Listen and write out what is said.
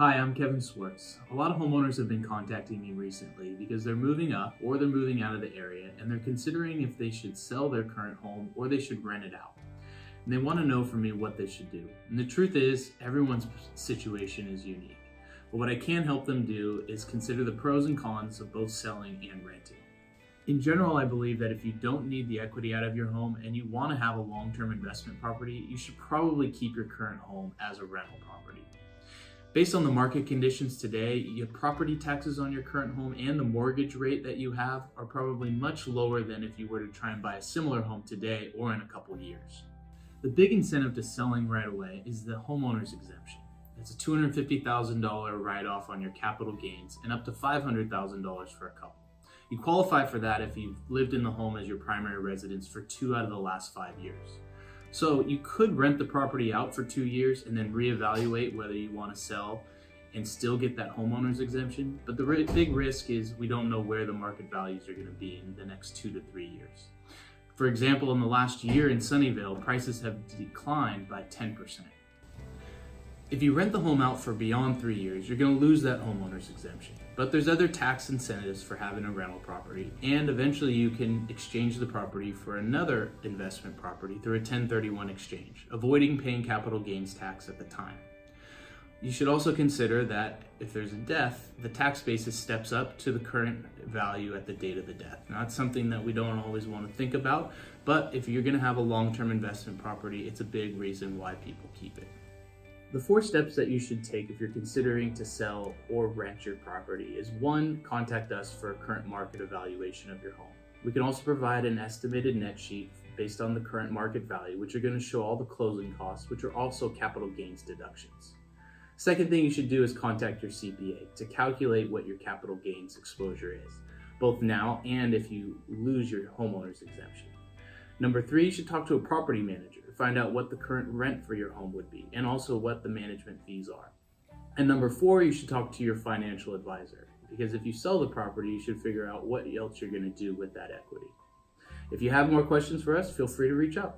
Hi, I'm Kevin Swartz. A lot of homeowners have been contacting me recently because they're moving up or they're moving out of the area and they're considering if they should sell their current home or they should rent it out. And they want to know from me what they should do. And the truth is, everyone's situation is unique. But what I can help them do is consider the pros and cons of both selling and renting. In general, I believe that if you don't need the equity out of your home and you want to have a long-term investment property, you should probably keep your current home as a rental property. Based on the market conditions today, your property taxes on your current home and the mortgage rate that you have are probably much lower than if you were to try and buy a similar home today or in a couple years. The big incentive to selling right away is the homeowner's exemption. It's a $250,000 write-off on your capital gains and up to $500,000 for a couple. You qualify for that if you've lived in the home as your primary residence for 2 out of the last 5 years. So you could rent the property out for 2 years and then reevaluate whether you want to sell and still get that homeowner's exemption. But the big risk is we don't know where the market values are going to be in the next 2 to 3 years. For example, in the last year in Sunnyvale, prices have declined by 10%. If you rent the home out for beyond 3 years, you're going to lose that homeowner's exemption. But there's other tax incentives for having a rental property, and eventually you can exchange the property for another investment property through a 1031 exchange, avoiding paying capital gains tax at the time. You should also consider that if there's a death, the tax basis steps up to the current value at the date of the death. Now, that's something that we don't always want to think about, but if you're going to have a long-term investment property, it's a big reason why people keep it. The 4 steps that you should take if you're considering to sell or rent your property is 1, contact us for a current market evaluation of your home. We can also provide an estimated net sheet based on the current market value, which are going to show all the closing costs, which are also capital gains deductions. Second thing you should do is contact your CPA to calculate what your capital gains exposure is, both now and if you lose your homeowner's exemption. Number 3, you should talk to a property manager to find out what the current rent for your home would be and also what the management fees are. And number 4, you should talk to your financial advisor, because if you sell the property, you should figure out what else you're going to do with that equity. If you have more questions for us, feel free to reach out.